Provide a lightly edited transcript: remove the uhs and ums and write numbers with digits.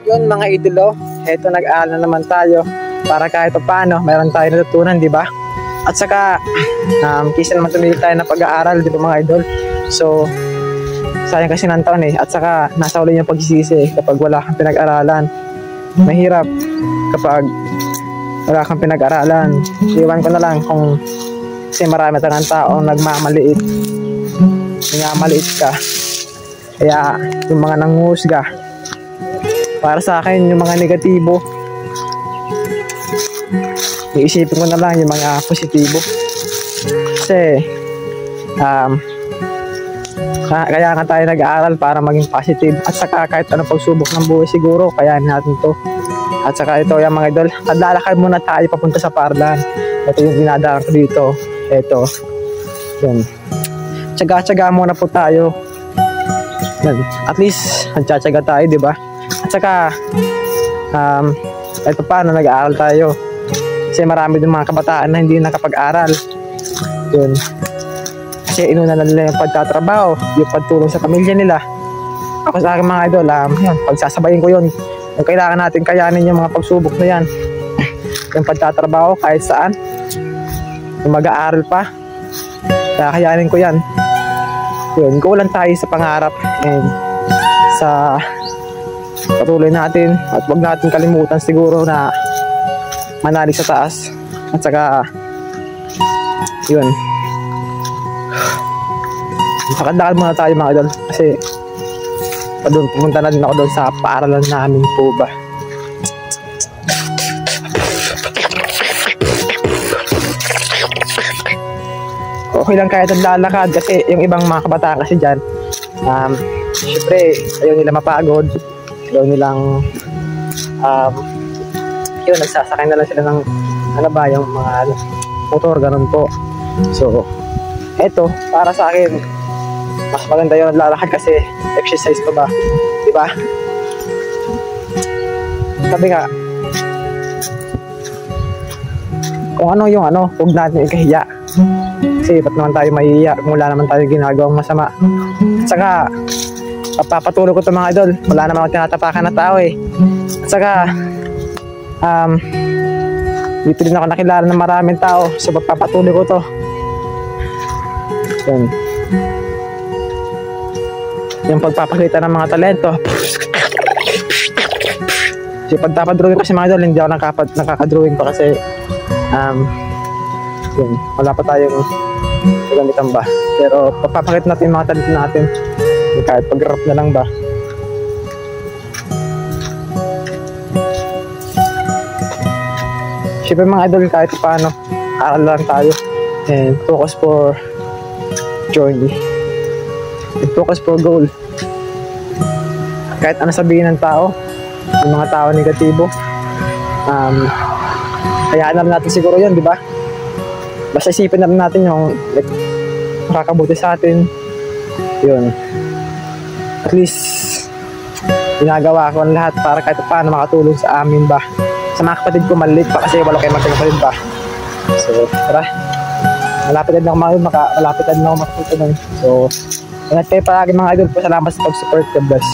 Yun mga idolo, eto nag-aaral na naman tayo para kahit paano meron tayo natutunan, di ba? At saka kisa naman tumili tayo na pag-aaral, di ba mga idol? So sayang kasi ng taon at saka nasa ulo yung pagsisisi kapag wala kang pinag-aralan. Mahirap kapag wala kang pinag-aralan. Iwan ko na lang kung kasi marami talagang taong nagmamaliit ka, kaya yung mga nanguhusga. Para sa akin, yung mga negatibo, iisipin ko na lang yung mga positibo. Kasi kaya nga tayo nag-aaral para maging positive. At saka kahit anong pagsubok ng buhay siguro, kayanin natin to. At saka ito yung mga idol, lalakad muna tayo papunta sa Parlan. Ito yung dinadaan ko dito. Ito yun, tsaga-tsaga muna po tayo. At least nagtsatsaga tayo, di ba? At saka ito paano nag-aaral tayo, kasi marami din mga kabataan na hindi nakapag-aral. Yun, kasi inuna na nila yung pagtatrabaho, yung pagtulong sa pamilya nila. Ako sa akin mga idol, yun, pagsasabayin ko yun. Kung kailangan natin kayanin yung mga pagsubok na yan, yung pagtatrabaho kahit saan, yung mag-aaral pa, kakayanin ko yan. Yun, go lang tayo sa pangarap and sa patuloy natin, at wag natin kalimutan siguro na manalig sa taas. At saka yun, makadakal muna tayo mga idol, kasi pumunta na din ako doon sa paaralan namin po ba. Okay lang kahit naglalakad, kasi yung ibang mga kabataan kasi dyan, syempre ayaw nila mapagod, ayaw nilang yun, nagsasakay na lang sila ng yung mga motor, ganun po. So eto, para sa akin mas maganda yung naglalakad kasi exercise pa ba, di ba? Sabi nga, kung ano yung huwag natin ikahiya. Kasi ba't naman tayo mahihiya kung wala naman tayo ginagawang masama. At saka papapatuloy ko ito mga idol, wala naman ako tinatapakan na tao At saka dito din ako nakilala ng maraming tao, so papapatuloy ko to. Yun, yung pagpapakita ng mga talento. Kasi pagpapadrawing kasi mga idol, hindi ako nakakadrawing pa kasi yun, wala pa tayong gamitan ba. Pero papapakita natin yung mga talento natin, kahit pag-rap na lang ba. Siyempre mga idol, kahit paano aral lang tayo and focus for journey and focus for goal. Kahit ano sabihin ng tao, yung mga tao negatibo, hayaan na natin siguro yun, di ba? Basta isipin na natin yung makakabuti sa atin. Yun, at least ginagawa ko ang lahat para kahit paano makatulong sa amin ba, sa mga kapatid ko. Maliit pa kasi wala kayo magkakapatid ba. So tara, malapit na ako makatulong. So ingat kayo palagi mga idol po. Salamat sa pag-support. God bless.